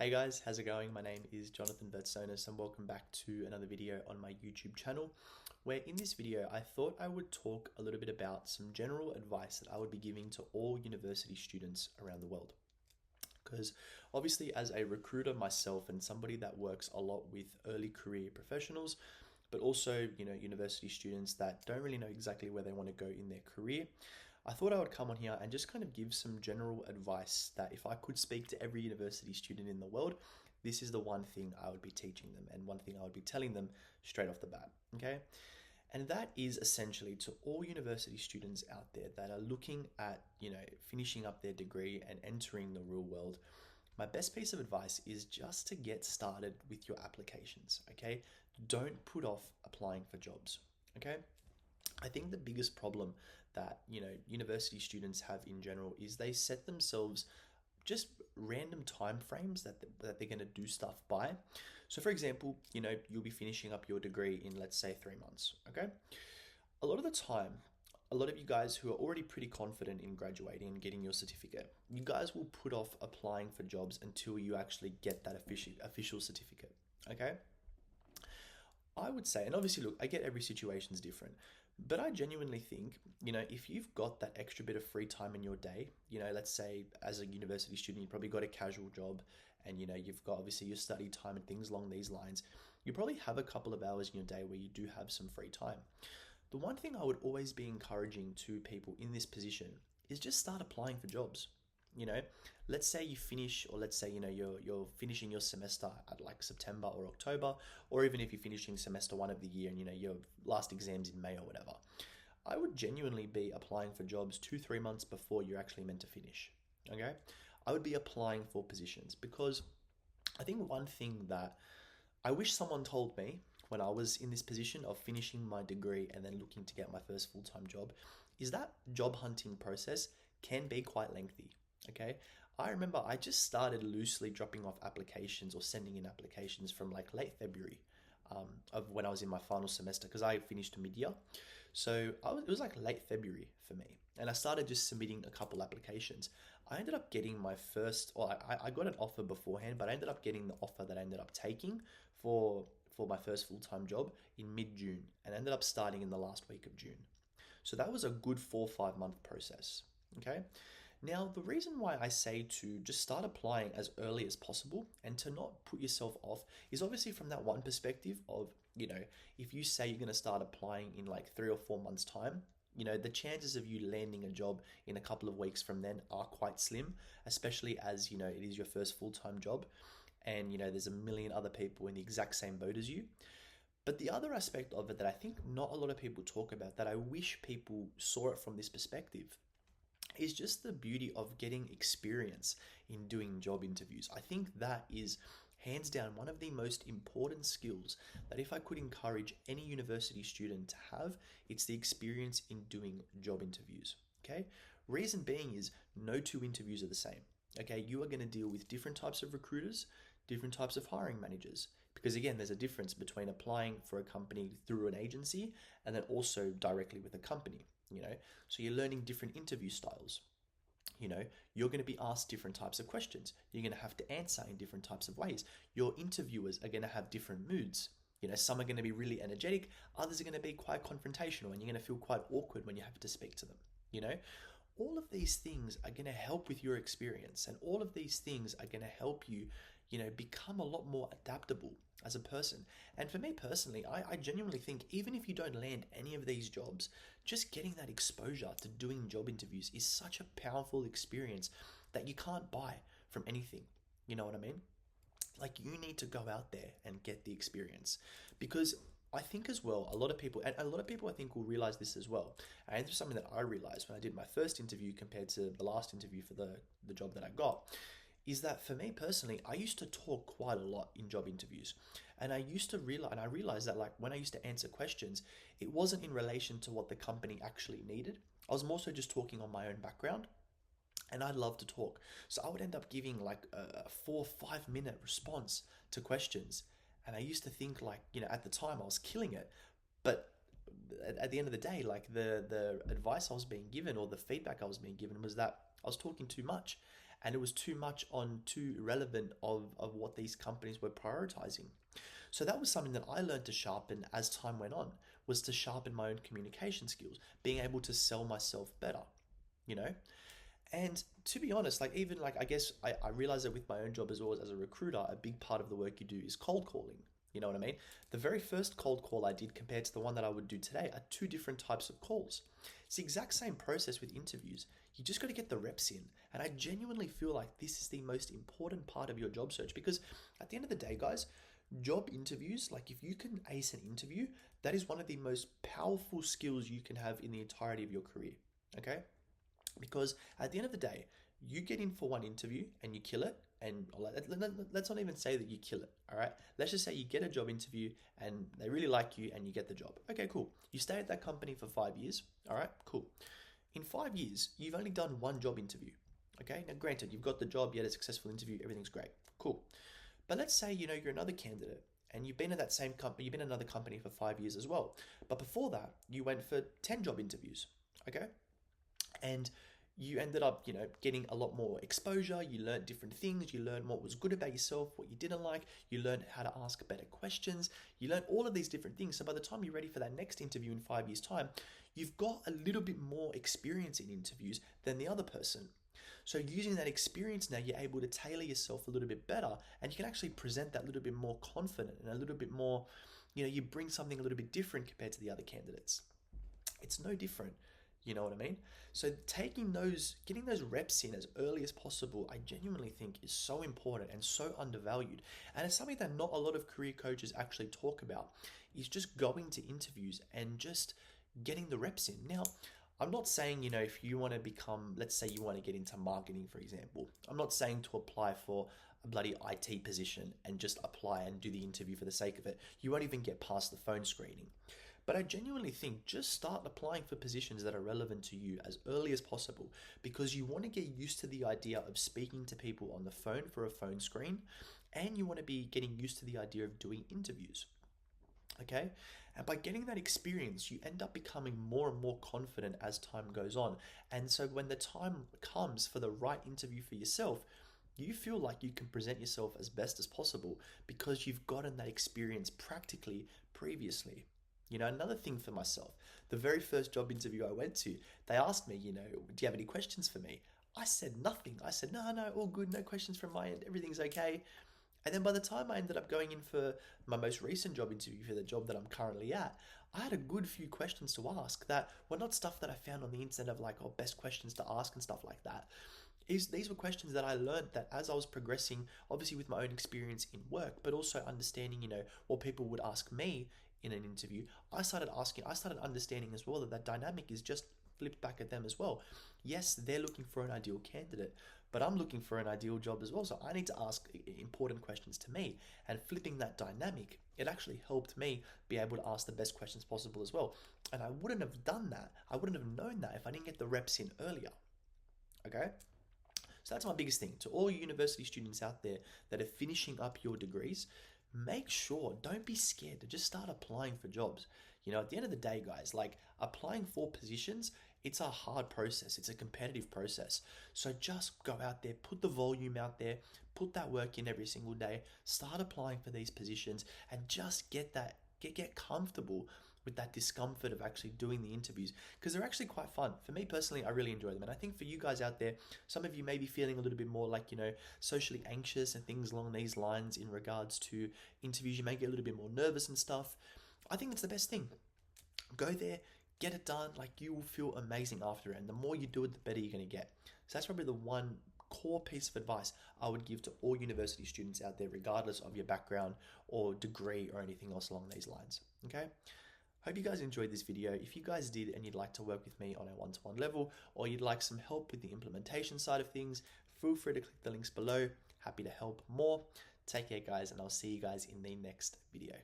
Hey guys, how's it going? My name is Jonathan Vertsonis and welcome back to another video on my YouTube channel, where in this video I thought I would talk a little bit about some general advice that I would be giving to all university students around the world. Because obviously as a recruiter myself and somebody that works a lot with early career professionals, but also, university students that don't really know exactly where they want to go in their career, I thought I would come on here and just kind of give some general advice that if I could speak to every university student in the world, this is the one thing I would be teaching them and one thing I would be telling them straight off the bat. Okay. And that is essentially to all university students out there that are looking at, finishing up their degree and entering the real world. My best piece of advice is just to get started with your applications. Okay. Don't put off applying for jobs. Okay. I think the biggest problem that university students have in general is they set themselves just random time frames that they're going to do stuff by. So for example, you'll be finishing up your degree in, let's say, 3 months. Okay. A lot of the time, a lot of you guys who are already pretty confident in graduating and getting your certificate, you guys will put off applying for jobs until you actually get that official certificate. Okay. I would say, and obviously, look, I get every situation's different, but I genuinely think, if you've got that extra bit of free time in your day, let's say as a university student, you've probably got a casual job and, you've got obviously your study time and things along these lines, you probably have a couple of hours in your day where you do have some free time. The one thing I would always be encouraging to people in this position is just start applying for jobs. You know, let's say you finish, or let's say you're finishing your semester at like September or October, or even if you're finishing semester one of the year and your last exams in May or whatever. I would genuinely be applying for jobs 2-3 months before you're actually meant to finish. Okay, I would be applying for positions because I think one thing that I wish someone told me when I was in this position of finishing my degree and then looking to get my first full-time job is that job hunting process can be quite lengthy. Okay. I remember I just started loosely dropping off applications or sending in applications from like late February of when I was in my final semester because I finished mid-year. So it was like late February for me. And I started just submitting a couple applications. I ended up getting my first, or I got an offer beforehand, but I ended up getting the offer that I ended up taking for my first full-time job in mid-June and ended up starting in the last week of June. So that was a good 4 or 5 month process. Okay. Now, the reason why I say to just start applying as early as possible and to not put yourself off is obviously from that one perspective of, if you say you're going to start applying in like 3 or 4 months' time, the chances of you landing a job in a couple of weeks from then are quite slim, especially as, it is your first full-time job and, there's a million other people in the exact same boat as you. But the other aspect of it that I think not a lot of people talk about that I wish people saw it from this perspective is just the beauty of getting experience in doing job interviews. I think that is hands down one of the most important skills that if I could encourage any university student to have, it's the experience in doing job interviews. Okay? Reason being is no two interviews are the same. Okay, you are going to deal with different types of recruiters, different types of hiring managers. Because again, there's a difference between applying for a company through an agency and then also directly with a company. So you're learning different interview styles. You're going to be asked different types of questions. You're going to have to answer in different types of ways. Your interviewers are going to have different moods. Some are going to be really energetic, others are going to be quite confrontational, and you're going to feel quite awkward when you have to speak to them. All of these things are going to help with your experience, and all of these things are going to help you, become a lot more adaptable as a person. And for me personally, I genuinely think even if you don't land any of these jobs, just getting that exposure to doing job interviews is such a powerful experience that you can't buy from anything. You know what I mean? Like you need to go out there and get the experience because I think as well, a lot of people, and a lot of people I think will realize this as well. And this is something that I realized when I did my first interview compared to the last interview for the job that I got, is that for me personally, I used to talk quite a lot in job interviews. And I realized that like when I used to answer questions, it wasn't in relation to what the company actually needed. I was more so just talking on my own background and I love to talk. So I would end up giving like a 4 or 5 minute response to questions. And I used to think like, at the time I was killing it. But at the end of the day, like the advice I was being given or the feedback I was being given was that I was talking too much. and it was too much on too irrelevant of what these companies were prioritizing. So that was something that I learned to sharpen as time went on, was to sharpen my own communication skills, being able to sell myself better, you know? And to be honest, like even like I guess I realize that with my own job as well as a recruiter, a big part of the work you do is cold calling. You know what I mean? The very first cold call I did compared to the one that I would do today are two different types of calls. It's the exact same process with interviews. You just got to get the reps in. And I genuinely feel like this is the most important part of your job search because at the end of the day, guys, job interviews, like if you can ace an interview, that is one of the most powerful skills you can have in the entirety of your career. Okay? Because at the end of the day, you get in for one interview and you kill it. And let's not even say that you kill it, all right? Let's just say you get a job interview and they really like you and you get the job. Okay, cool. You stay at that company for 5 years, all right? Cool. In 5 years, you've only done one job interview, okay? Now, granted, you've got the job, you had a successful interview, everything's great. Cool. But let's say, you're another candidate and you've been at that same company, you've been at another company for 5 years as well. But before that, you went for 10 job interviews, okay? And you ended up, getting a lot more exposure. You learned different things. You learned what was good about yourself, what you didn't like. You learned how to ask better questions. You learned all of these different things. So by the time you're ready for that next interview in 5 years' time, you've got a little bit more experience in interviews than the other person. So using that experience now, you're able to tailor yourself a little bit better and you can actually present that little bit more confident and a little bit more, you bring something a little bit different compared to the other candidates. It's no different. You know what I mean? So getting those reps in as early as possible, I genuinely think is so important and so undervalued. And it's something that not a lot of career coaches actually talk about, is just going to interviews and just getting the reps in. Now, I'm not saying, if you want to become, let's say you want to get into marketing, for example, I'm not saying to apply for a bloody IT position and just apply and do the interview for the sake of it. You won't even get past the phone screening. But I genuinely think just start applying for positions that are relevant to you as early as possible because you want to get used to the idea of speaking to people on the phone for a phone screen and you want to be getting used to the idea of doing interviews. Okay? And by getting that experience, you end up becoming more and more confident as time goes on. And so when the time comes for the right interview for yourself, you feel like you can present yourself as best as possible because you've gotten that experience practically previously. Another thing for myself, the very first job interview I went to, they asked me, do you have any questions for me? I said nothing. I said, no, all good, no questions from my end, everything's okay. And then by the time I ended up going in for my most recent job interview for the job that I'm currently at, I had a good few questions to ask that were not stuff that I found on the internet of best questions to ask and stuff like that. These were questions that I learned that as I was progressing, obviously with my own experience in work, but also understanding, what people would ask me in an interview, I started understanding as well that dynamic is just flipped back at them as well. Yes, they're looking for an ideal candidate, but I'm looking for an ideal job as well. So I need to ask important questions to me, and flipping that dynamic, it actually helped me be able to ask the best questions possible as well. And I wouldn't have done that. I wouldn't have known that if I didn't get the reps in earlier. Okay? So that's my biggest thing. To all university students out there that are finishing up your degrees, make sure, don't be scared to just start applying for jobs. At the end of the day, guys, applying for positions, it's a hard process. It's a competitive process. So just go out there, put the volume out there, put that work in every single day, start applying for these positions and just get comfortable with that discomfort of actually doing the interviews because they're actually quite fun. For me personally, I really enjoy them. And I think for you guys out there, some of you may be feeling a little bit more socially anxious and things along these lines in regards to interviews. You may get a little bit more nervous and stuff. I think that's the best thing. Go there, get it done. You will feel amazing after it. And the more you do it, the better you're going to get. So that's probably the one core piece of advice I would give to all university students out there, regardless of your background or degree or anything else along these lines. Okay? Hope you guys enjoyed this video. If you guys did and you'd like to work with me on a one-to-one level or you'd like some help with the implementation side of things, feel free to click the links below. Happy to help more. Take care, guys, and I'll see you guys in the next video.